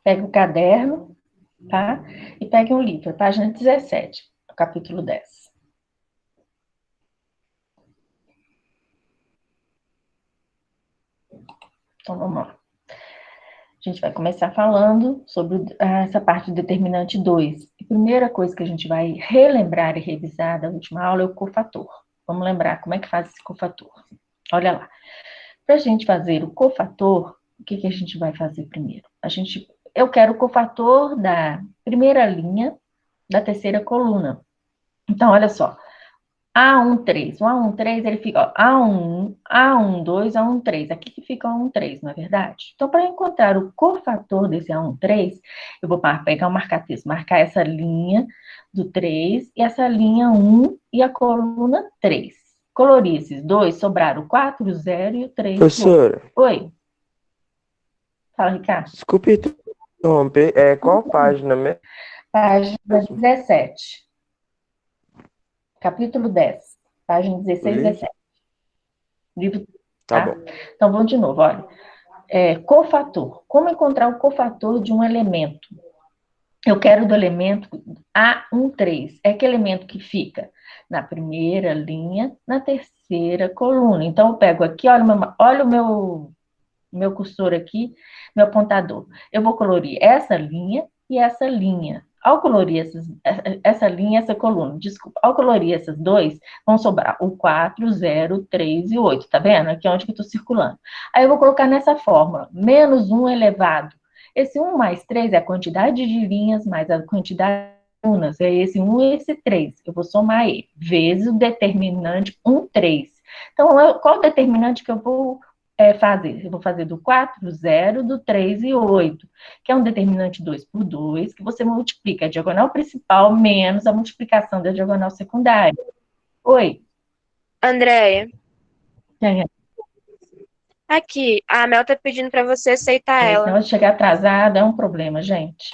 Pegue o caderno, tá? E pegue um livro, página 17, do capítulo 10. Então, vamos lá. A gente vai começar falando sobre essa parte do determinante 2. A primeira coisa que a gente vai relembrar e revisar da última aula é o cofator. Vamos lembrar como é que faz esse cofator. Olha lá. Para a gente fazer o cofator, o que a gente vai fazer primeiro? Eu quero o cofator da primeira linha da terceira coluna. Então, olha só. A13. O A13, ele fica, ó, A1, A12, A13. Aqui que fica o A13, não é verdade? Então, para encontrar o cofator desse A13, eu vou pegar o marca-texto, marcar essa linha do 3 e essa linha 1 e a coluna 3. Colorir esses dois, sobraram o 4, o 0 e o 3 e o 8. Professora, Oi, fala, Ricardo. desculpe interromper. Qual página Página mesmo? 17, capítulo 10, página O 16 e livro? 17. Livro, Tá tá? bom. Então, vamos de novo, olha. Cofator. Como encontrar o cofator de um elemento? Eu quero do elemento A13. É aquele elemento que fica na primeira linha, na terceira coluna. Então, eu pego aqui, olha o meu cursor aqui, meu apontador. Eu vou colorir essa linha e essa linha. Ao colorir essa linha e essa coluna, desculpa, ao colorir esses dois, vão sobrar o 4, 0, 3 e 8, tá vendo? Aqui é onde que eu estou circulando. Aí eu vou colocar nessa fórmula, menos 1 elevado. Esse 1 mais 3 é a quantidade de linhas mais a quantidade de colunas, é esse 1 e esse 3. Eu vou somar ele, vezes o determinante 1, 3. Então, qual o determinante que eu vou fazer? Eu vou fazer do 4, 0, do 3 e 8, que é um determinante 2 por 2, que você multiplica a diagonal principal menos a multiplicação da diagonal secundária. Oi? Andréia, É, aqui, a Mel tá pedindo pra você aceitar esse ela. negócio de chegar atrasada é um problema, gente.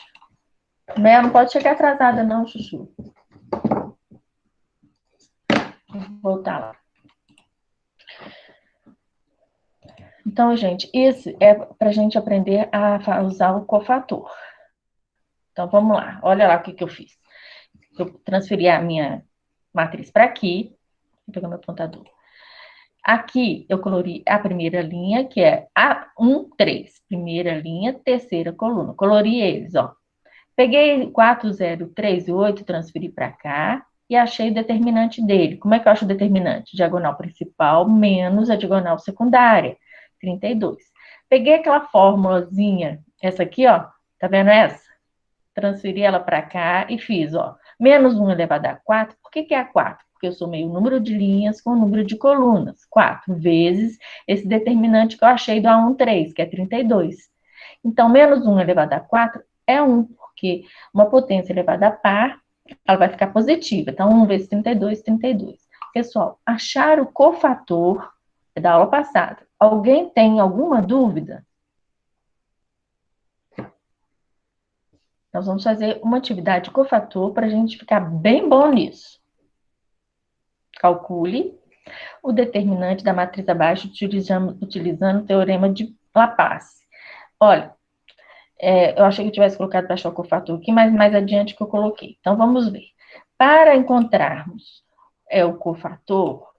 Mel, não pode chegar atrasada não, Chuchu. Vou voltar lá. Então, gente, isso é para a gente aprender a usar o cofator. Então, vamos lá. Olha lá o que eu fiz. Eu transferi a minha matriz para aqui. Vou pegar meu apontador. Aqui eu colori a primeira linha, que é A1, 3. Primeira linha, terceira coluna. Colori eles, ó. Peguei 4, 0, 3 e 8, transferi para cá e achei o determinante dele. Como é que eu acho o determinante? Diagonal principal menos a diagonal secundária, 32. Peguei aquela formulazinha, essa aqui, ó, tá vendo essa? Transferi ela para cá e fiz, ó, menos 1 elevado a 4. Por que é a 4? Porque eu somei o número de linhas com o número de colunas. 4 vezes esse determinante que eu achei do A13, que é 32. Então, menos 1 elevado a 4 é 1, porque uma potência elevada a par, ela vai ficar positiva. Então, 1 vezes 32, 32. Pessoal, achar o cofator da aula passada. Alguém tem alguma dúvida? Nós vamos fazer uma atividade cofator para a gente ficar bem bom nisso. Calcule o determinante da matriz abaixo utilizando o teorema de Laplace. Olha, eu achei que eu tivesse colocado para achar o cofator aqui, mas mais adiante que eu coloquei. Então, vamos ver. Para encontrarmos o cofator,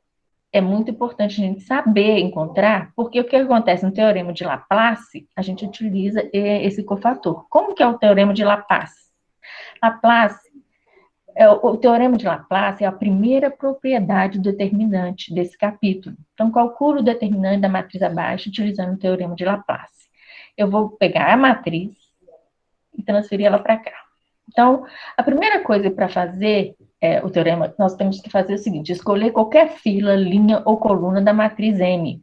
é muito importante a gente saber encontrar, porque o que acontece no teorema de Laplace, a gente utiliza esse cofator. Como que é o teorema de Laplace? Laplace, o teorema de Laplace é a primeira propriedade determinante desse capítulo. Então, calculo o determinante da matriz abaixo utilizando o teorema de Laplace. Eu vou pegar a matriz e transferir ela para cá. Então, a primeira coisa para fazer o teorema, nós temos que fazer o seguinte: escolher qualquer fila, linha ou coluna da matriz M.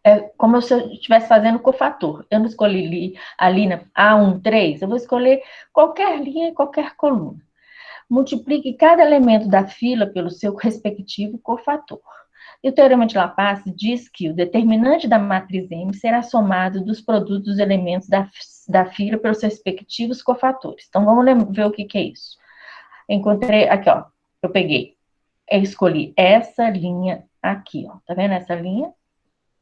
É como se eu estivesse fazendo cofator. Eu não escolhi ali na A1, 3, eu vou escolher qualquer linha e qualquer coluna. Multiplique cada elemento da fila pelo seu respectivo cofator. E o teorema de Laplace diz que o determinante da matriz M será somado dos produtos dos elementos da fila pelos seus respectivos cofatores. Então, vamos ver o que é isso. Encontrei, aqui, ó, eu escolhi essa linha aqui, ó. Tá vendo essa linha?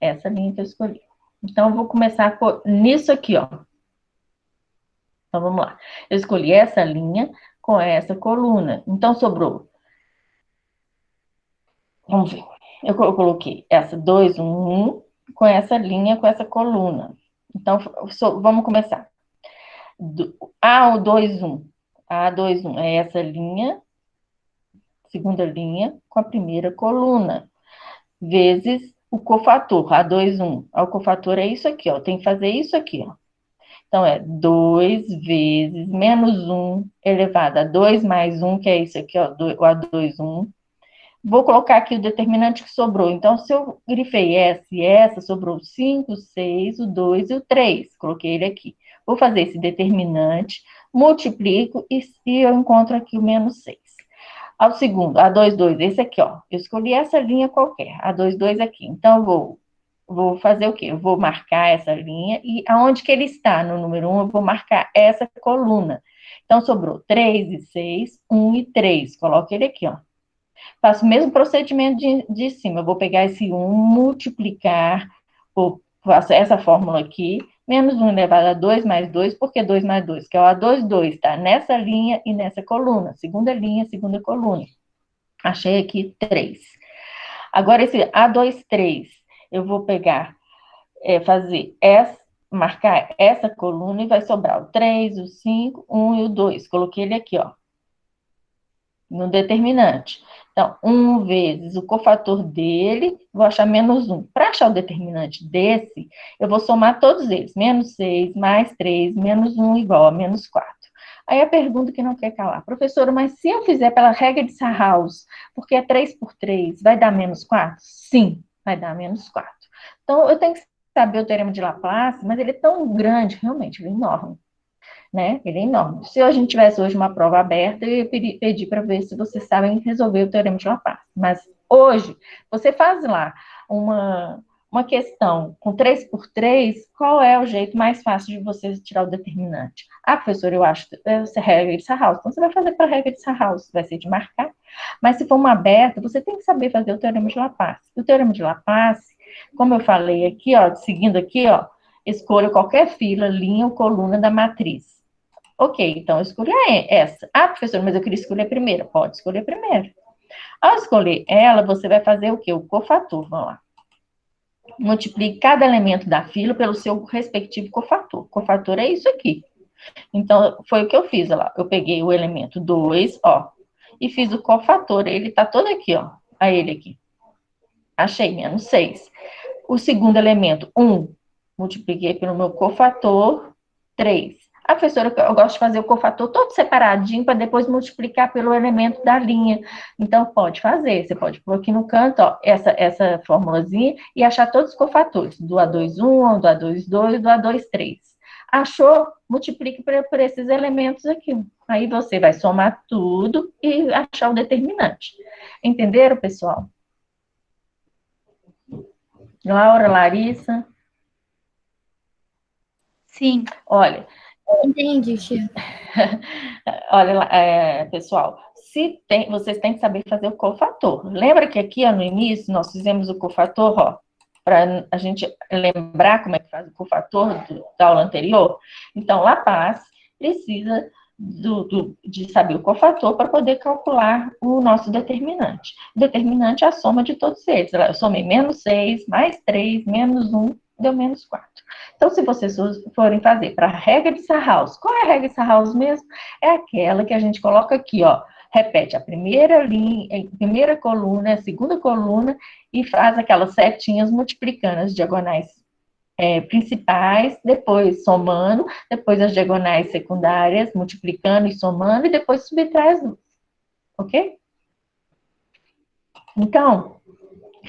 Essa linha que eu escolhi. Então, eu vou começar nisso aqui, ó. Então, vamos lá. Eu escolhi essa linha com essa coluna. Então, sobrou. Vamos ver. Eu coloquei essa 2, 1, 1, com essa linha, com essa coluna. Então, vamos começar. O 2, 1. A 2, 1 é essa linha, segunda linha, com a primeira coluna, vezes o cofator, A2, 1. O cofator é isso aqui, ó. Tem que fazer isso aqui, ó. Então, é 2 vezes menos 1 elevado a 2 mais 1, que é isso aqui, ó, o A2, 1. Vou colocar aqui o determinante que sobrou. Então, se eu grifei essa e essa, sobrou o 5, o 6, o 2 e o 3. Coloquei ele aqui. Vou fazer esse determinante, multiplico e eu encontro aqui o menos 6. Ao segundo, A2, 2, esse aqui, ó. Eu escolhi essa linha qualquer, A2, 2 aqui. Então, vou fazer o quê? Eu vou marcar essa linha e aonde que ele está no número 1, eu vou marcar essa coluna. Então, sobrou 3 e 6, 1 e 3. Coloco ele aqui, ó. Faço o mesmo procedimento de cima. Eu vou pegar esse 1, multiplicar, faço essa fórmula aqui, menos 1 elevado a 2 mais 2, por que 2 mais 2? Que é o A2, 2, tá? Nessa linha e nessa coluna. Segunda linha, segunda coluna. Achei aqui 3. Agora, esse A2, 3, eu vou pegar, marcar essa coluna e vai sobrar o 3, o 5, 1 e o 2. Coloquei ele aqui, ó, no determinante. Então, 1 vezes o cofator dele, vou achar menos 1. Para achar o determinante desse, eu vou somar todos eles. Menos 6, mais 3, menos 1 igual a menos 4. Aí a pergunta que não quer calar. Professora, mas se eu fizer pela regra de Sarhaus, porque é 3 por 3, vai dar menos 4? Sim, vai dar menos 4. Então, eu tenho que saber o teorema de Laplace, mas ele é tão grande, realmente, ele é enorme, né? Ele é enorme. Se a gente tivesse hoje uma prova aberta, eu ia pedir para ver se vocês sabem resolver o teorema de Laplace. Mas hoje, você faz lá uma questão com 3 por 3, qual é o jeito mais fácil de você tirar o determinante? Ah, professor, eu acho que é a regra de Sarhaus. Então, você vai fazer para a regra de Sarhaus, vai ser de marcar. Mas se for uma aberta, você tem que saber fazer o teorema de Laplace. O teorema de Laplace, como eu falei aqui, ó, seguindo aqui, ó, escolha qualquer fila, linha ou coluna da matriz. Ok, então eu escolhi essa. Ah, professor, mas eu queria escolher a primeira. Pode escolher a primeira. Ao escolher ela, você vai fazer o quê? O cofator. Vamos lá. Multiplique cada elemento da fila pelo seu respectivo cofator. Cofator é isso aqui. Então, foi o que eu fiz, ó lá. Eu peguei o elemento 2, ó, e fiz o cofator. Ele tá todo aqui, ó. A ele aqui. Achei, menos 6. O segundo elemento, 1. Multipliquei pelo meu cofator, 3. Ah, professora, eu gosto de fazer o cofator todo separadinho para depois multiplicar pelo elemento da linha. Então, pode fazer. Você pode pôr aqui no canto, ó, essa formulazinha e achar todos os cofatores. Do A2, 1, do A2, 2, do A2, 3. Achou? Multiplique por esses elementos aqui. Aí você vai somar tudo e achar o determinante. Entenderam, pessoal? Laura, Larissa? Sim. Olha, Entendi, tia. olha, pessoal, vocês têm que saber fazer o cofator. Lembra que aqui, ó, no início, nós fizemos o cofator, ó, para a gente lembrar como é que faz o cofator da aula anterior? Então, Laplace precisa de saber o cofator para poder calcular o nosso determinante. O determinante é a soma de todos eles. Eu somei menos 6, mais 3, menos 1, deu menos 4. Então, se vocês forem fazer para a regra de Sarhaus, qual é a regra de Sarhaus mesmo? É aquela que a gente coloca aqui, ó, repete a primeira linha, a primeira coluna, a segunda coluna e faz aquelas setinhas multiplicando as diagonais principais, depois somando, depois as diagonais secundárias, multiplicando e somando, e depois subtrai as duas. Ok? Então,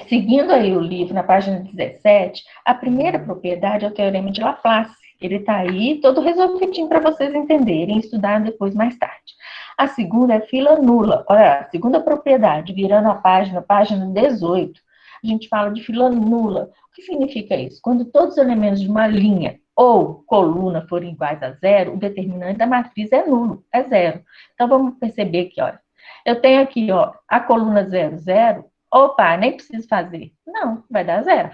seguindo aí o livro, na página 17, a primeira propriedade é o teorema de Laplace. Ele está aí todo resolvidinho para vocês entenderem e estudar depois mais tarde. A segunda é fila nula. Olha, a segunda propriedade, virando a página 18, a gente fala de fila nula. O que significa isso? Quando todos os elementos de uma linha ou coluna forem iguais a zero, o determinante da matriz é nulo, é zero. Então, vamos perceber que, olha, eu tenho aqui, ó, a coluna 0, 0, opa, nem preciso fazer. Não, vai dar zero.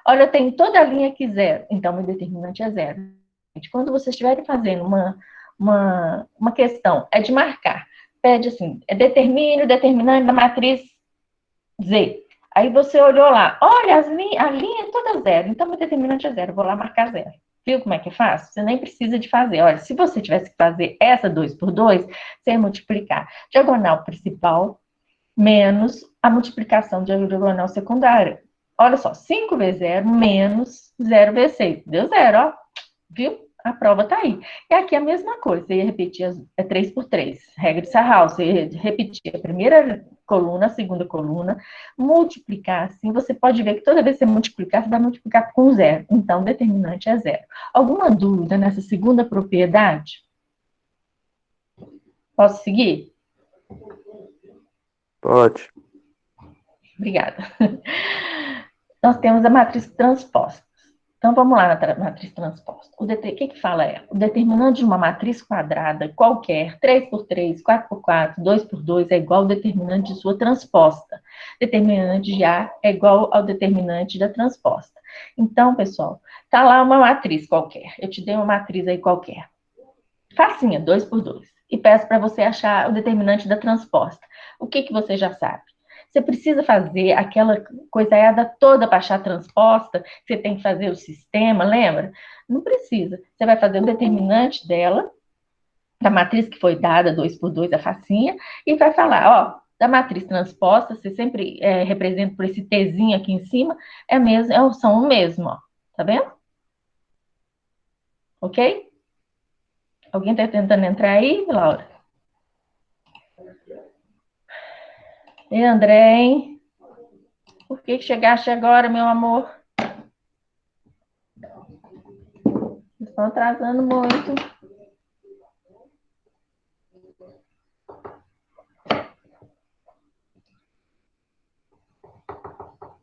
Olha, eu tenho toda a linha aqui zero, então meu determinante é zero. Quando vocês estiverem fazendo uma questão, é de marcar. Pede assim, determine o determinante da matriz Z. Aí você olhou lá, olha, a linha é toda zero, então meu determinante é zero, vou lá marcar zero. Viu como é que é fácil? Você nem precisa de fazer. Olha, se você tivesse que fazer essa 2 por 2, você ia multiplicar diagonal principal menos a multiplicação de diagonal secundária. Olha só, 5 vezes 0 menos 0 vezes 6. Deu zero, ó. Viu? A prova tá aí. E aqui a mesma coisa. Você ia repetir 3 por 3. Regra de Sarral. Você ia repetir a primeira coluna, a segunda coluna, multiplicar assim. Você pode ver que toda vez que você multiplicar, você vai multiplicar com zero. Então, o determinante é zero. Alguma dúvida nessa segunda propriedade? Posso seguir? Pode. Obrigada. Nós temos a matriz transposta. Então, vamos lá na matriz transposta. O que fala é? O determinante de uma matriz quadrada qualquer, 3 por 3, 4 por 4, 2 por 2, é igual ao determinante de sua transposta. Determinante de A é igual ao determinante da transposta. Então, pessoal, tá lá uma matriz qualquer. Eu te dei uma matriz aí qualquer. Facinha, 2 por 2. E peço para você achar o determinante da transposta. O que você já sabe? Você precisa fazer aquela coisaiada toda para achar a transposta, você tem que fazer o sistema, lembra? Não precisa. Você vai fazer o determinante dela, da matriz que foi dada, 2 por 2, a facinha, e vai falar, ó, da matriz transposta, você sempre representa por esse Tzinho aqui em cima, são o mesmo, ó. Tá vendo? Ok? Alguém está tentando entrar aí, Laura? E André, hein? Por que chegaste agora, meu amor? Estão atrasando muito.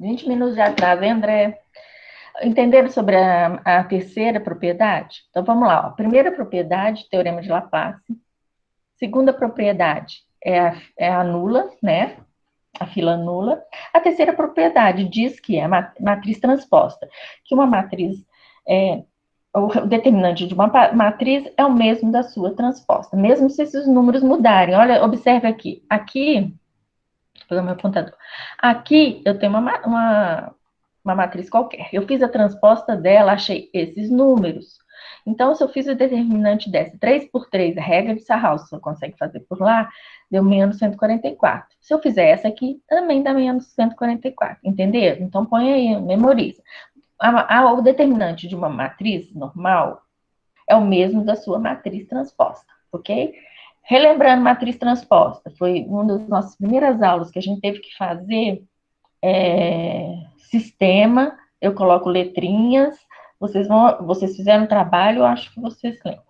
$20 minutos de atraso, hein, André? Entenderam sobre a terceira propriedade? Então, vamos lá. Ó. Primeira propriedade, teorema de Laplace. Segunda propriedade é a nula, né? A fila nula. A terceira propriedade diz que é a matriz transposta, que uma matriz, o determinante de uma matriz é o mesmo da sua transposta, mesmo se esses números mudarem. Olha, observe aqui. Aqui, vou pegar meu apontador. Aqui eu tenho uma matriz qualquer. Eu fiz a transposta dela, achei esses números. Então, se eu fiz o determinante dessa, 3 por 3, a regra de Sarral, se você consegue fazer por lá, deu menos 144. Se eu fizer essa aqui, também dá menos 144, entenderam? Então, põe aí, memoriza. O determinante de uma matriz normal é o mesmo da sua matriz transposta, ok? Relembrando matriz transposta, foi uma das nossas primeiras aulas que a gente teve que fazer sistema, eu coloco letrinhas, vocês fizeram trabalho, eu acho que vocês lembram.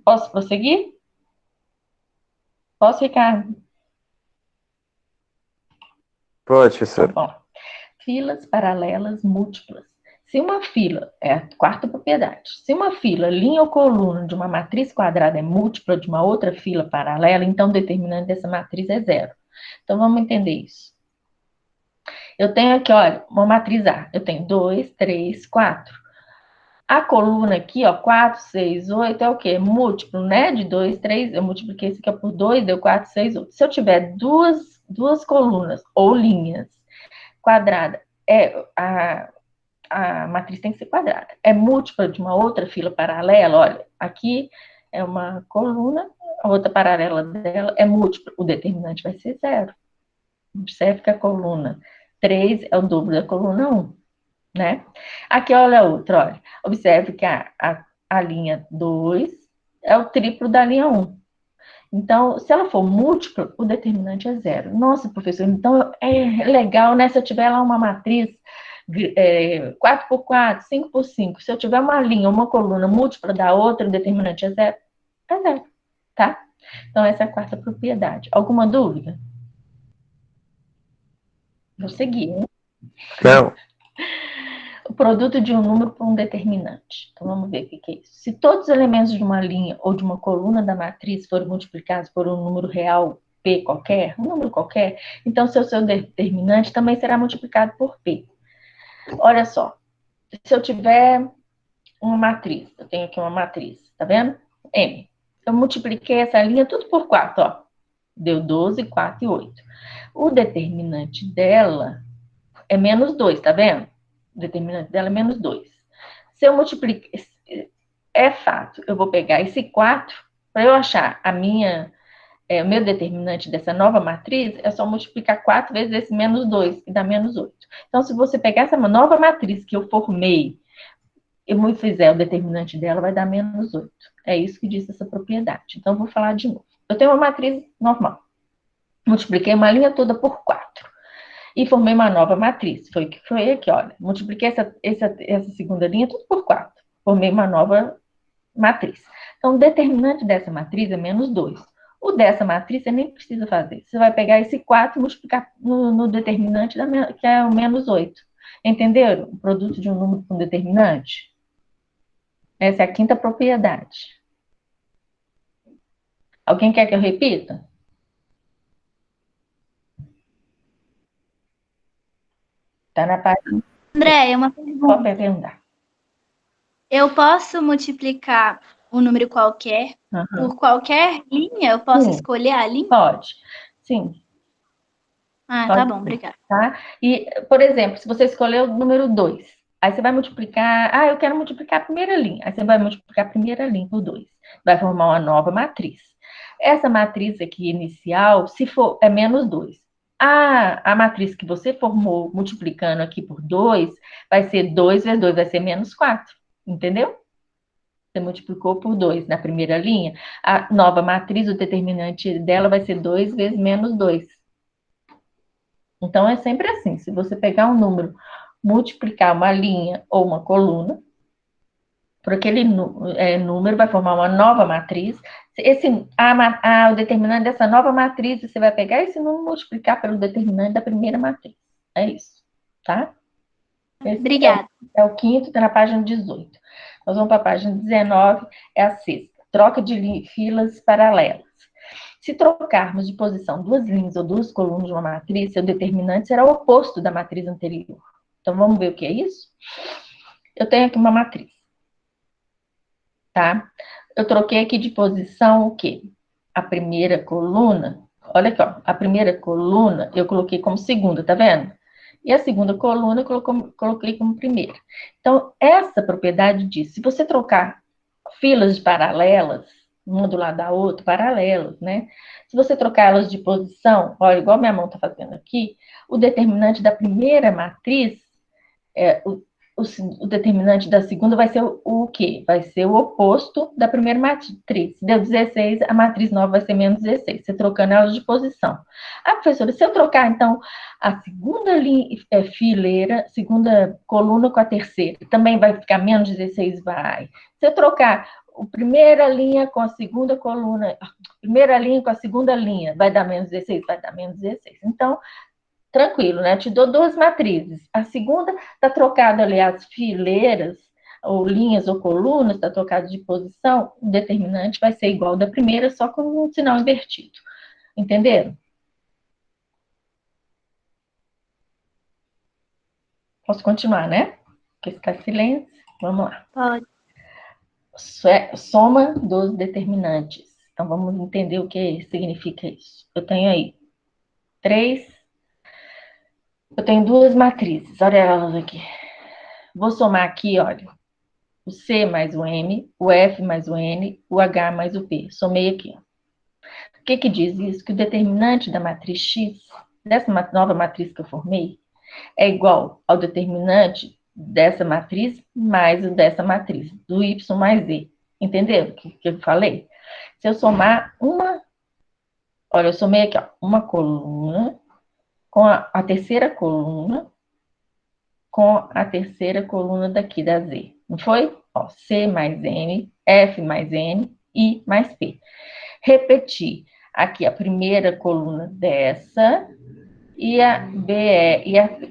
Posso prosseguir? Posso, Ricardo? Pode, professor. Tá bom. Filas paralelas múltiplas. Se uma fila, é a quarta propriedade, se uma fila, linha ou coluna de uma matriz quadrada é múltipla de uma outra fila paralela, então o determinante dessa matriz é zero. Então, vamos entender isso. Eu tenho aqui, olha, uma matriz A. Eu tenho 2, 3, 4. A coluna aqui, ó, 4, 6, 8, é o quê? Múltiplo, né? De 2, 3, eu multipliquei isso aqui por 2, deu 4, 6, 8. Se eu tiver duas colunas ou linhas quadradas, a matriz tem que ser quadrada. É múltipla de uma outra fila paralela, olha, aqui é uma coluna, a outra paralela dela é múltipla, o determinante vai ser zero. Observe que a coluna 3 é o dobro da coluna 1, né? Aqui, olha a outra, olha. Observe que a linha 2 é o triplo da linha 1. Então, se ela for múltipla, o determinante é zero. Nossa, professor, então é legal, né? Se eu tiver lá uma matriz 4 por 4, 5 por 5, se eu tiver uma linha, uma coluna múltipla da outra, o determinante é zero. É zero, tá? Então, essa é a quarta propriedade. Alguma dúvida? Vou seguir, hein? Não. O produto de um número por um determinante. Então, vamos ver o que é isso. Se todos os elementos de uma linha ou de uma coluna da matriz forem multiplicados por um número real P qualquer, um número qualquer, então seu determinante também será multiplicado por P. Olha só, se eu tiver uma matriz, eu tenho aqui uma matriz, tá vendo? M. Eu multipliquei essa linha tudo por 4, ó. Deu 12, 4 e 8. O determinante dela é menos 2, tá vendo? O determinante dela é menos 2. Se eu multiplicar, é fato, eu vou pegar esse 4, para eu achar o meu determinante dessa nova matriz, é só multiplicar 4 vezes esse menos 2, que dá menos 8. Então, se você pegar essa nova matriz que eu formei, eu fizer o determinante dela, vai dar menos 8. É isso que diz essa propriedade. Então, eu vou falar de novo. Eu tenho uma matriz normal. Multipliquei uma linha toda por 4. E formei uma nova matriz. Foi aqui, olha. Multipliquei essa segunda linha tudo por 4. Formei uma nova matriz. Então, o determinante dessa matriz é menos 2. O dessa matriz você nem precisa fazer. Você vai pegar esse 4 e multiplicar no determinante, que é o menos 8. Entenderam? O produto de um número com determinante. Essa é a quinta propriedade. Alguém quer que eu repita? Está na página. André, uma Pode pergunta. perguntar. Eu posso multiplicar um número qualquer por qualquer linha? Eu posso Sim. escolher a linha? Pode. Sim. Ah, Pode tá bom, sim. obrigada. Tá? E, por exemplo, se você escolher o número 2, aí você vai multiplicar. Ah, eu quero multiplicar a primeira linha. Aí você vai multiplicar a primeira linha por 2. Vai formar uma nova matriz. Essa matriz aqui inicial, se for, é menos 2. A matriz que você formou multiplicando aqui por 2, vai ser 2 vezes 2, vai ser menos 4. Entendeu? Você multiplicou por 2 na primeira linha. A nova matriz, o determinante dela vai ser 2 vezes menos 2. Então, é sempre assim. Se você pegar um número, multiplicar uma linha ou uma coluna, por aquele número vai formar uma nova matriz. O determinante dessa nova matriz, você vai pegar esse número e multiplicar pelo determinante da primeira matriz. É isso, tá? Esse Obrigada. é o quinto, está na página 18. Nós vamos para a página 19, é a sexta. Troca de filas paralelas. Se trocarmos de posição duas linhas ou duas colunas de uma matriz, seu determinante será o oposto da matriz anterior. Então, vamos ver o que é isso? Eu tenho aqui uma matriz, tá? Eu troquei aqui de posição o quê? A primeira coluna, olha aqui, ó, a primeira coluna eu coloquei como segunda, tá vendo? E a segunda coluna eu coloquei como primeira. Então, essa propriedade diz, se você trocar filas paralelas, uma do lado da outra, paralelas, né? Se você trocar elas de posição, olha, igual minha mão está fazendo aqui, o determinante da primeira matriz, o determinante da segunda vai ser o quê? Vai ser o oposto da primeira matriz. Se deu 16, a matriz nova vai ser menos 16, você trocando elas de posição. Ah, professora, se eu trocar, então, a segunda fileira, segunda coluna com a terceira, também vai ficar menos 16? Vai. Se eu trocar a primeira linha com a segunda coluna, primeira linha com a segunda linha, vai dar menos 16? Vai dar menos 16. Então, tranquilo, né? Eu te dou duas matrizes. A segunda está trocada ali, as fileiras, ou linhas ou colunas, está trocada de posição, o determinante vai ser igual ao da primeira, só com um sinal invertido. Entenderam? Posso continuar, né? Porque ficar silêncio. Vamos lá. Pode. Soma dos determinantes. Então, vamos entender o que significa isso. Eu tenho aí eu tenho duas matrizes, olha elas aqui. Vou somar aqui, olha, o C mais o M, o F mais o N, o H mais o P. Somei aqui. O que diz isso? Que o determinante da matriz X, dessa nova matriz que eu formei, é igual ao determinante dessa matriz mais o dessa matriz, do Y mais Z. Entendeu o que eu falei? Se eu somar olha, eu somei aqui, ó, uma coluna com a terceira coluna com a terceira coluna daqui da Z. Não foi? Ó, C mais N, F mais N, I mais P. Repetir aqui a primeira coluna dessa e a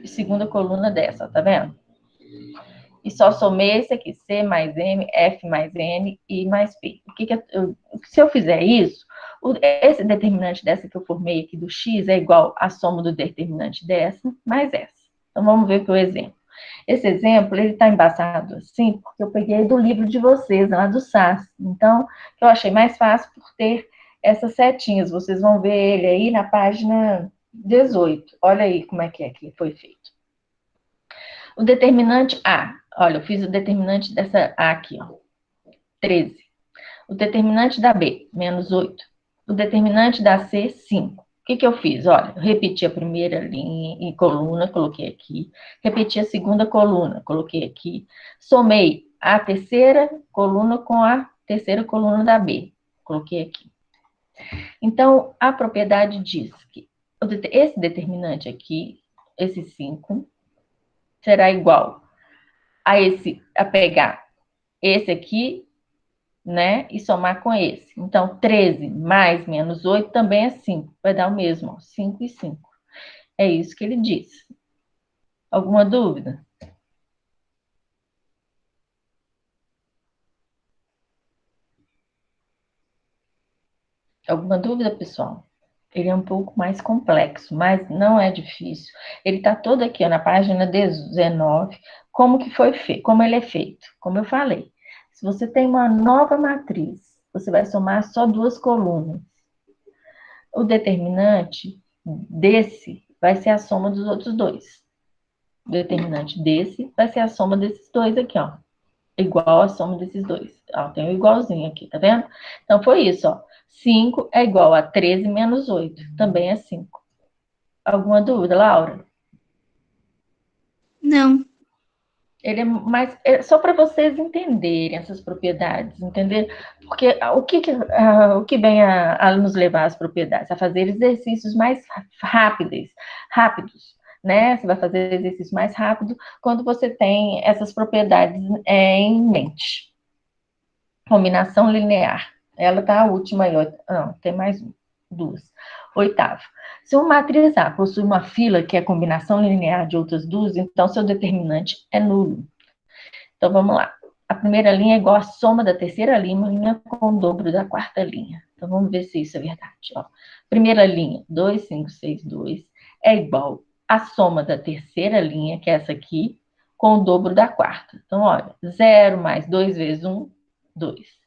segunda coluna dessa, tá vendo? E só somei esse aqui, C mais M, F mais N, I mais P. Se eu fizer isso, esse determinante dessa que eu formei aqui do X é igual à soma do determinante dessa mais essa. Então, vamos ver aqui o exemplo. Esse exemplo, ele está embaçado assim, porque eu peguei do livro de vocês, lá do SAS. Então, eu achei mais fácil por ter essas setinhas. Vocês vão ver ele aí na página 18. Olha aí como é que foi feito. O determinante A. Olha, eu fiz o determinante dessa A aqui, ó. 13. O determinante da B, menos 8. O determinante da C, 5. O que eu fiz? Olha, eu repeti a primeira linha e coluna, coloquei aqui. Repeti a segunda coluna, coloquei aqui. Somei a terceira coluna com a terceira coluna da B, coloquei aqui. Então, a propriedade diz que esse determinante aqui, esse 5, será igual a pegar esse aqui, né, e somar com esse. Então, 13 mais menos 8 também é 5. Vai dar o mesmo, ó, 5 e 5. É isso que ele diz. Alguma dúvida? Alguma dúvida, pessoal? Ele é um pouco mais complexo, mas não é difícil. Ele está todo aqui, ó, na página 19, como que foi feito, como ele é feito. Como eu falei, se você tem uma nova matriz, você vai somar só duas colunas. O determinante desse vai ser a soma dos outros dois. O determinante desse vai ser a soma desses dois aqui, ó. Igual a soma desses dois. Ó, tem um igualzinho aqui, tá vendo? Então, foi isso, ó. 5 é igual a 13 menos 8. Também é 5. Alguma dúvida, Laura? Não. Ele é mais... só para vocês entenderem essas propriedades, entender? Porque o que vem a nos levar às propriedades? A fazer exercícios mais rápidos, né? Você vai fazer exercício mais rápido quando você tem essas propriedades em mente. Combinação linear. Ela tá a última aí. Não, tem mais duas. Oitavo. Se uma matriz A possui uma fila que é combinação linear de outras duas, então seu determinante é nulo. Então, vamos lá. A primeira linha é igual à soma da terceira linha com o dobro da quarta linha. Então, vamos ver se isso é verdade. Ó. Primeira linha, 2, 5, 6, 2, é igual à soma da terceira linha, que é essa aqui, com o dobro da quarta. Então, olha, 0 mais 2 vezes 1, 2.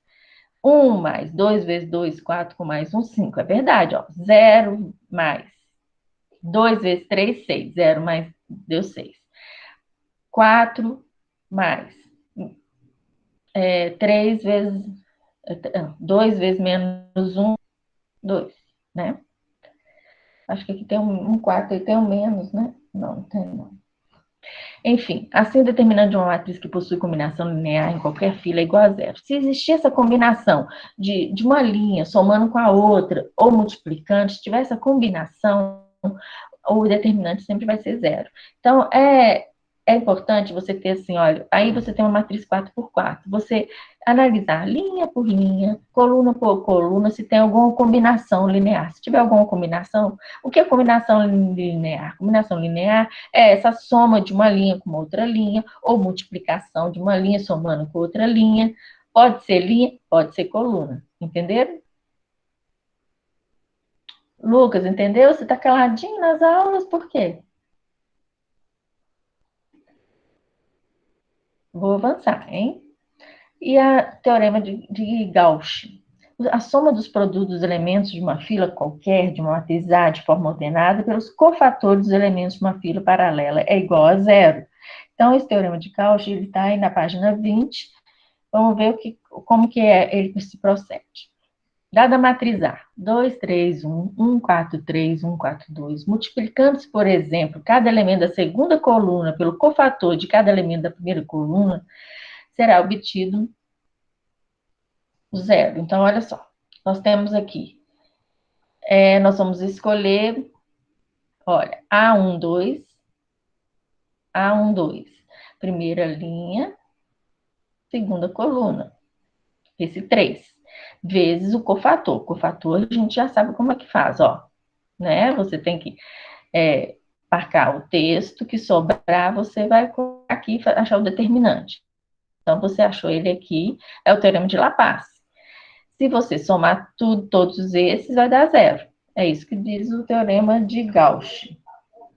1 mais 2 vezes 2, 4, com mais 1, 5. É verdade, ó. 0 mais 2 vezes 3, 6. 0 mais, deu 6. 4 mais 3 vezes... 2 vezes menos 1, 2, né? Acho que aqui tem um quarto, aí tem um menos, né? Não tem não. Enfim, assim o determinante de uma matriz que possui combinação linear em qualquer fila é igual a zero. Se existir essa combinação de uma linha somando com a outra ou multiplicando, se tiver essa combinação, o determinante sempre vai ser zero. Então, é importante você ter assim, olha, aí você tem uma matriz 4x4, você analisar linha por linha, coluna por coluna, se tem alguma combinação linear. Se tiver alguma combinação, o que é combinação linear? Combinação linear é essa soma de uma linha com outra linha, ou multiplicação de uma linha somando com outra linha. Pode ser linha, pode ser coluna. Entenderam? Lucas, entendeu? Você está caladinho nas aulas, por quê? Vou avançar, hein? E a teorema de Gauss? A soma dos produtos dos elementos de uma fila qualquer, de uma matriz A de forma ordenada, pelos cofatores dos elementos de uma fila paralela é igual a zero. Então, esse teorema de Gauss, ele está aí na página 20. Vamos ver como que ele se procede. Dada a matriz A, 2, 3, 1, 1, 4, 3, 1, 4, 2, multiplicando-se, por exemplo, cada elemento da segunda coluna pelo cofator de cada elemento da primeira coluna, será obtido o zero. Então, olha só, nós temos aqui, nós vamos escolher, olha, A1, 2, A1, 2, primeira linha, segunda coluna, esse 3, vezes o cofator. O cofator a gente já sabe como é que faz, ó, né? Você tem que marcar o texto que sobrar, você vai colocar aqui e achar o determinante. Então, você achou ele aqui, é o teorema de Laplace. Se você somar todos esses, vai dar zero. É isso que diz o teorema de Gauss.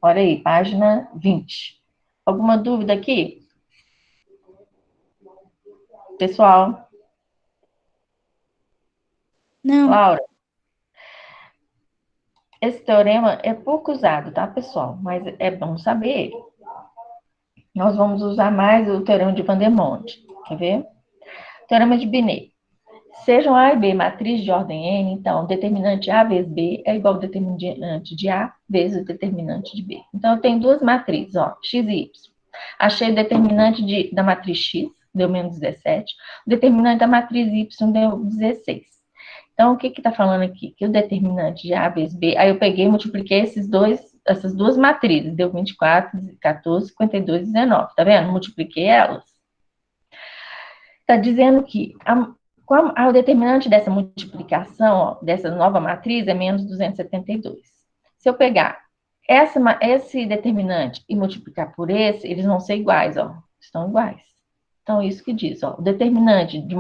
Olha aí, página 20. Alguma dúvida aqui? Pessoal? Não. Laura? Esse teorema é pouco usado, tá, pessoal? Mas é bom saber. Nós vamos usar mais o teorema de Vandermonde. Quer ver? Teorema de Binet. Sejam A e B matriz de ordem N, então, o determinante A vezes B é igual ao determinante de A vezes o determinante de B. Então, eu tenho duas matrizes, ó, X e Y. Achei o determinante da matriz X, deu menos 17. O determinante da matriz Y deu 16. Então, o que está falando aqui? Que o determinante de A vezes B, aí eu peguei e multipliquei essas duas matrizes, deu 24, 14, 52, 19. Tá vendo? Multipliquei elas. Está dizendo que o determinante dessa multiplicação, ó, dessa nova matriz, é menos 272. Se eu pegar esse determinante e multiplicar por esse, eles vão ser iguais, ó. Estão iguais. Então, isso que diz, ó, o determinante de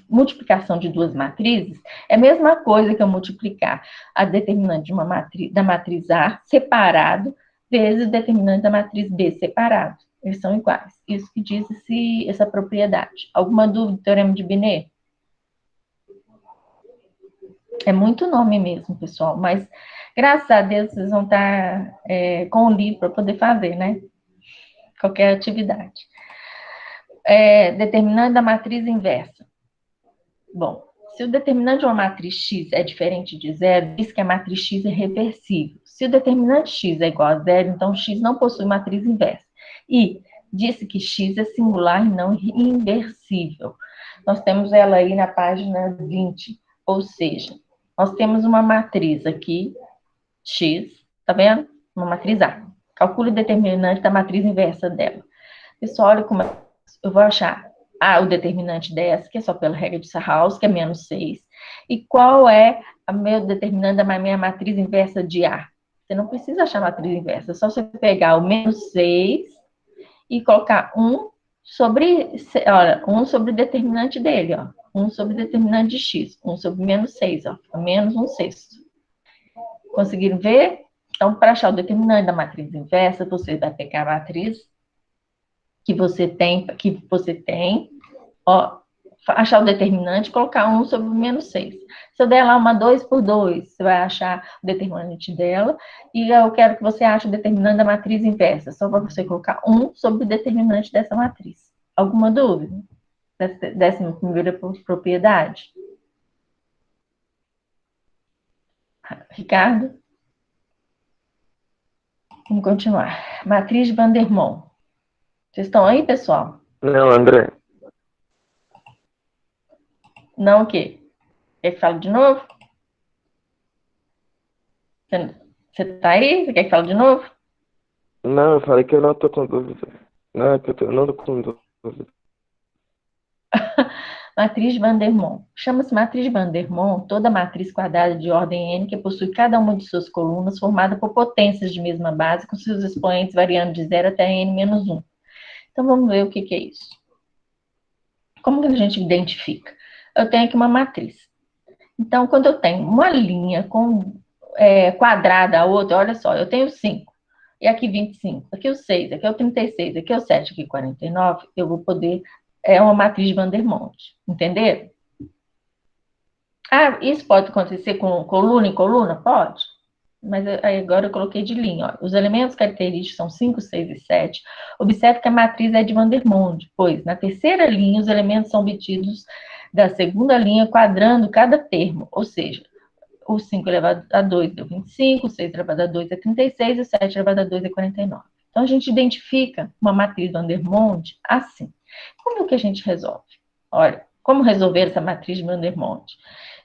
multiplicação de duas matrizes é a mesma coisa que eu multiplicar a determinante de da matriz A separado vezes o determinante da matriz B separado. Eles são iguais. Isso que diz essa propriedade. Alguma dúvida do teorema de Binet? É muito nome mesmo, pessoal, mas graças a Deus vocês vão estar com o livro para poder fazer, né? Qualquer atividade. Determinante da matriz inversa. Bom, se o determinante de uma matriz X é diferente de zero, diz que a matriz X é reversível. Se o determinante X é igual a zero, então X não possui matriz inversa. E disse que X é singular e não inversível. Nós temos ela aí na página 20, ou seja, nós temos uma matriz aqui, X, tá vendo? Uma matriz A. Calcule o determinante da matriz inversa dela. Pessoal, olha como eu vou achar o determinante dessa, que é só pela regra de Sarhaus, que é menos 6. E qual é o meu determinante da minha matriz inversa de A? Você não precisa achar a matriz inversa, é só você pegar o menos 6 e colocar 1 sobre o determinante dele, ó. 1 sobre o determinante de x, 1 sobre menos 6, ó. Menos 1/6. Conseguiram ver? Então, para achar o determinante da matriz inversa, você vai pegar a matriz que você tem, ó, achar o determinante, colocar 1 sobre menos 6. Se eu der lá uma 2 por 2, você vai achar o determinante dela, e eu quero que você ache o determinante da matriz inversa, só para você colocar 1 sobre o determinante dessa matriz. Alguma dúvida? Décima primeira propriedade? Ricardo? Vamos continuar. Matriz de Vandermonde. Vocês estão aí, pessoal? Não, André. Não o quê? Quer que fale de novo? Você tá aí? Você quer que fale de novo? Não, eu falei que eu não tô com dúvida. Não, é que eu não tô com dúvida. Matriz de Vandermonde. Chama-se matriz de Vandermonde toda matriz quadrada de ordem n que possui cada uma de suas colunas formada por potências de mesma base, com seus expoentes variando de 0 até n-1. Então, vamos ver o que é isso. Como que a gente identifica? Eu tenho aqui uma matriz. Então, quando eu tenho uma linha quadrada, a outra, olha só, eu tenho 5. E aqui 25, aqui o 6, aqui é o 36, aqui é o 7, aqui 49, eu vou poder... É uma matriz de Vandermonde, entenderam? Isso pode acontecer com coluna em coluna? Pode. Mas aí agora eu coloquei de linha. Ó. Os elementos característicos são 5, 6 e 7. Observe que a matriz é de Vandermonde, pois na terceira linha os elementos são obtidos da segunda linha quadrando cada termo, ou seja, o 5 elevado a 2 deu 25, o 6 elevado a 2 é 36 e o 7 elevado a 2 é 49. Então, a gente identifica uma matriz Vandermonde assim. Como que a gente resolve? Olha, como resolver essa matriz de Vandermonde?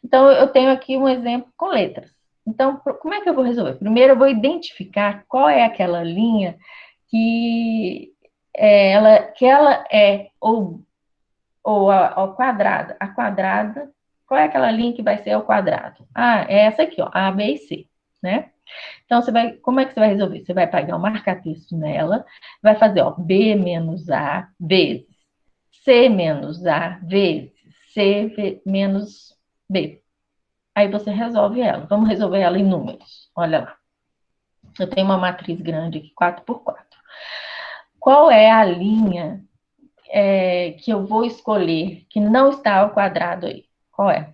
Então, eu tenho aqui um exemplo com letras. Então, como é que eu vou resolver? Primeiro, eu vou identificar qual é aquela linha que ela é ou ao quadrada. A quadrada, qual é aquela linha que vai ser ao quadrado? É essa aqui, ó, A, B e C, né? Então, como é que você vai resolver? Você vai pegar o marca-texto nela, vai fazer, ó, B menos A vezes C menos A vezes C menos B. Aí você resolve ela. Vamos resolver ela em números. Olha lá. Eu tenho uma matriz grande aqui, 4 por 4. qual é a linha que eu vou escolher que não está ao quadrado aí? Qual é?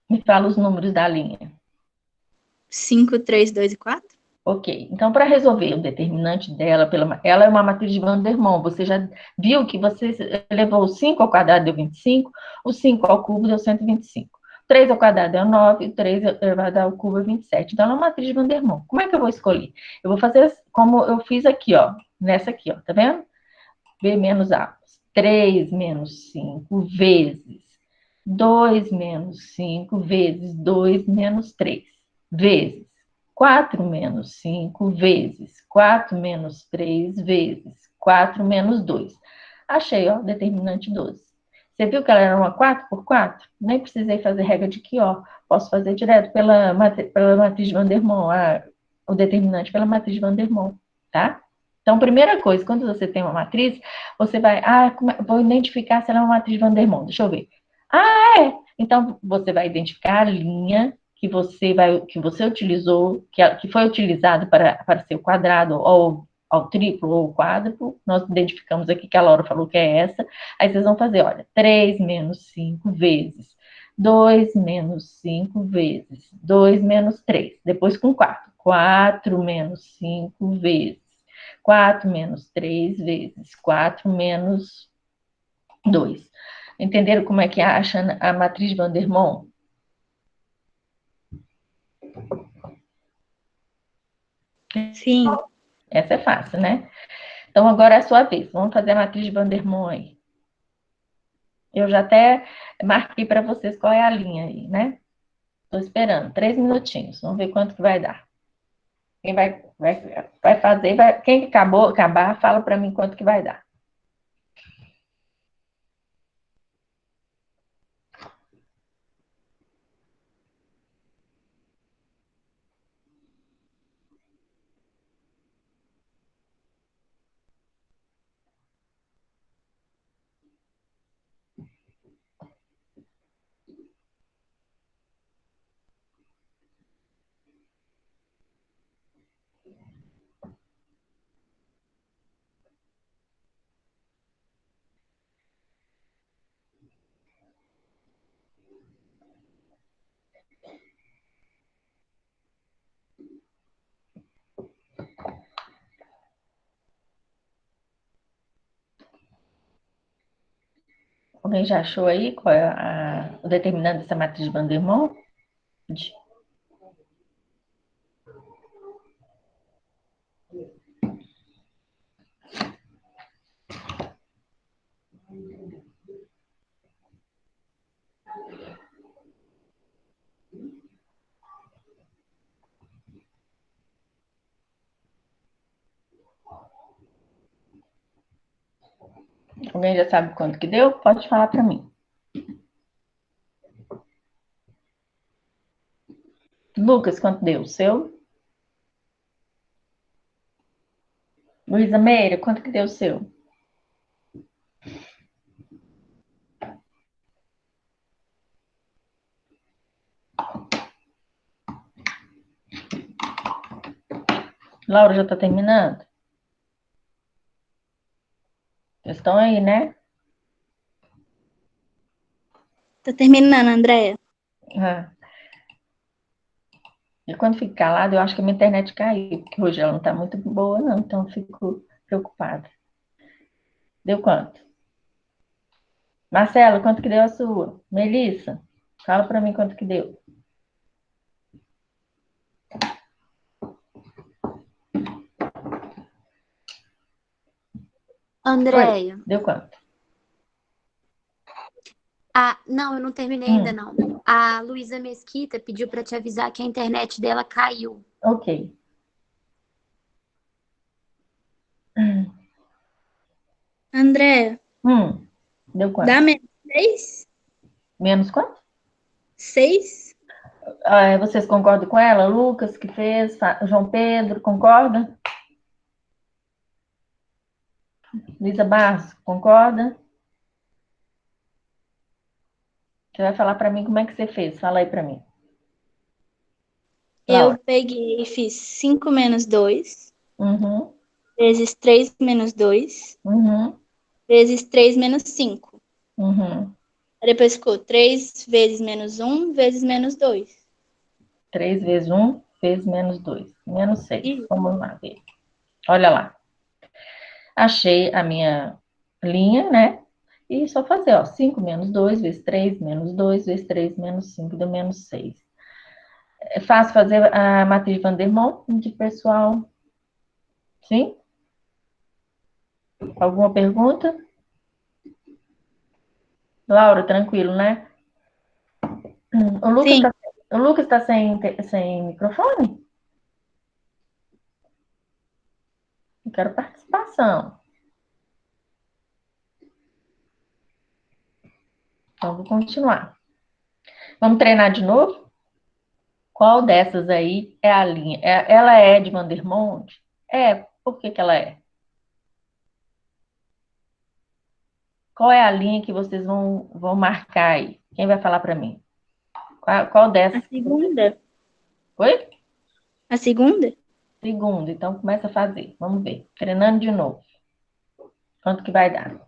Me fala os números da linha. 5, 3, 2 e 4? Ok, então para resolver o determinante dela, ela é uma matriz de Van der Waals. Você já viu que você levou o 5 ao quadrado deu 25, o 5 ao cubo deu 125. 3 ao quadrado deu 9, o 3 elevado ao cubo é 27. Então, ela é uma matriz de Van der Waals. Como é que eu vou escolher? Eu vou fazer como eu fiz aqui, ó. Nessa aqui, ó. Tá vendo? B menos A. 3 menos 5 vezes 2 menos 5 vezes 2 menos 3 vezes 4 menos 5 vezes 4 menos 3 vezes 4 menos 2. Achei, ó, determinante 12. Você viu que ela era uma 4 por 4? Nem precisei fazer regra de que, ó. Posso fazer direto pela matriz de Van der Waals, o determinante pela matriz de Van der Waals, tá? Então, primeira coisa, quando você tem uma matriz, você vai, vou identificar se ela é uma matriz de Van der Waals. Deixa eu ver. Então, você vai identificar a linha que você utilizou, que foi utilizado para ser o quadrado, ou ao triplo, ou quádruplo. Nós identificamos aqui que a Laura falou que é essa. Aí vocês vão fazer, olha, 3 menos 5 vezes 2 menos 5 vezes 2 menos 3. Depois com 4. 4 menos 5 vezes 4 menos 3 vezes 4 menos 2. Entenderam como é que acha a matriz de Van der Waals? Sim. Essa é fácil, né? Então, agora é a sua vez. Vamos fazer a matriz de Van der Waals aí. Eu já até marquei para vocês qual é a linha aí, né? Estou esperando. 3 minutinhos. Vamos ver quanto que vai dar. Quem vai fazer, quem acabar, fala para mim quanto que vai dar. Alguém já achou aí qual é o determinante dessa matriz de Van der Waals? Alguém já sabe quanto que deu? Pode falar para mim. Lucas, quanto deu? O seu? Luísa Meira, quanto que deu o seu? Laura já está terminando? Vocês estão aí, né? Tá terminando, Andréia. E quando fico calada, eu acho que a minha internet caiu, porque hoje ela não está muito boa, não, então eu fico preocupada. Deu quanto? Marcelo, quanto que deu a sua? Melissa, fala para mim quanto que deu. Andréia. Deu quanto? Não, eu não terminei ainda não. A Luísa Mesquita pediu para te avisar que a internet dela caiu. Ok. Andréia. Deu quanto? Dá menos 6? Menos quanto? 6? Vocês concordam com ela? Lucas que fez, João Pedro, concorda? Luísa Barros, concorda? Você vai falar para mim como é que você fez? Fala aí para mim. Laura. Eu peguei e fiz 5 menos 2. Uhum. vezes 3 menos 2, Uhum, vezes 3 menos 5. uhum. Aí depois ficou 3 vezes menos 1, vezes menos 2. 3 vezes 1, vezes menos 2. Menos 6. E Vamos lá ver. Olha lá. Achei a minha linha, né? E só fazer, ó. 5 menos 2 vezes 3, menos 2 vezes 3, menos 5, dá menos 6. É fácil fazer a matriz de Van der Monde, pessoal? Sim? Alguma pergunta? Laura, tranquilo, né? O Lucas sim, tá, o Lucas tá sem microfone? Eu quero participação. Então, vou continuar. Vamos treinar de novo? Qual dessas aí é a linha? Ela é de Van der Monde? É. Por que que ela é? Qual é a linha que vocês vão marcar aí? Quem vai falar para mim? Qual a dessas? segunda. Oi? A segunda? Segunda. Então, começa a fazer. Vamos ver. Treinando de novo. Quanto que vai dar?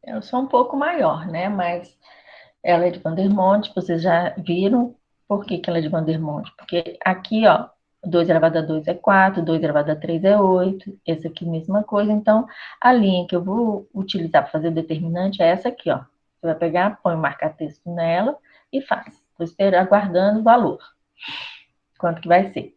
Eu sou um pouco maior, né? Mas ela é de Van der Monde, vocês já viram por que que ela é de Van der Monde? Porque aqui, ó, 2 elevado a 2 é 4, 2 elevado a 3 é 8, esse aqui mesma coisa. Então, a linha que eu vou utilizar para fazer o determinante é essa aqui, ó. Você vai pegar, põe o marca-texto nela e faz. Estou esperando, aguardando o valor. Quanto que vai ser?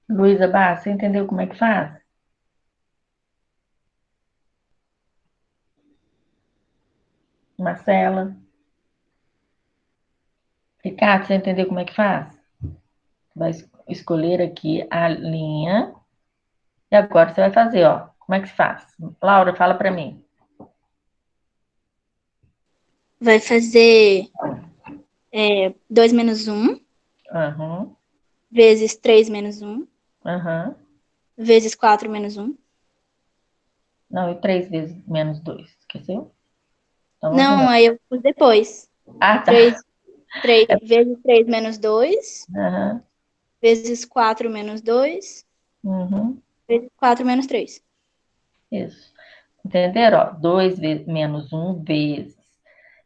Luísa Barra, você entendeu como é que faz? Marcela? Ricardo, você entendeu como é que faz? Vai escolher aqui a linha. E agora você vai fazer, ó. Como é que se faz? Laura, fala para mim. Vai fazer 2 menos 1, Aham, vezes 3 menos 1, aham. vezes 4 menos 1. Não, e 3 vezes menos 2, esqueceu? Então vamos de Não, novo. aí eu pus depois. Ah, tá. 3 vezes 3 menos 2, Aham, vezes 4 menos 2, uhum, vezes 4 menos 3. isso. Entenderam? Ó, 2 vezes, menos um vezes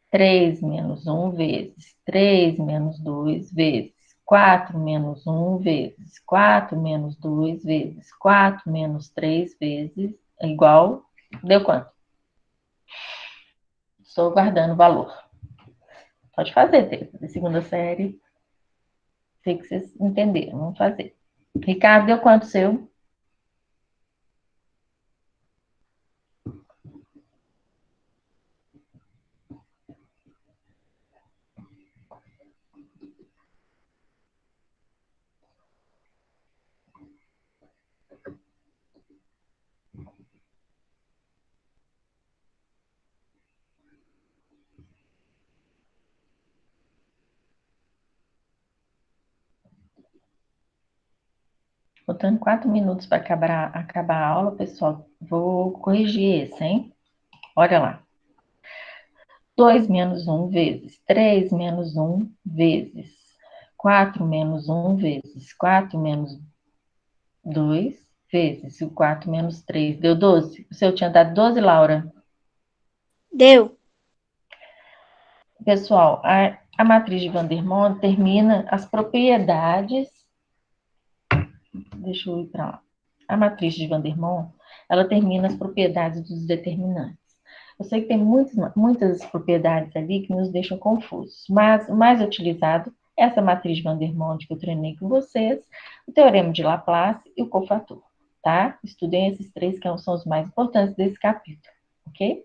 3 menos um vezes 3 menos 2 vezes 4 menos um vezes 4 menos 2 vezes 4 menos 3 vezes é igual. Deu quanto? Estou guardando o valor. Pode fazer, Teresa, de segunda série. Sei que vocês entenderam. Vamos fazer. Ricardo, deu quanto seu? Faltando 4 minutos para acabar a aula, pessoal. Vou corrigir esse, hein? Olha lá. 2 menos um vezes 3 menos um vezes 4 menos um vezes 4 menos 2 vezes o 4 menos 3 deu 12. O seu tinha dado 12, Laura? Deu. Pessoal, a matriz de Van der Monde termina as propriedades. Deixa eu ir para lá. A matriz de Vandermonde, ela termina as propriedades dos determinantes. Eu sei que tem muitas propriedades ali que nos deixam confusos, mas o mais utilizado é essa matriz de Vandermonde que eu treinei com vocês, o teorema de Laplace e o cofator, tá? Estudem esses três que são os mais importantes desse capítulo, ok?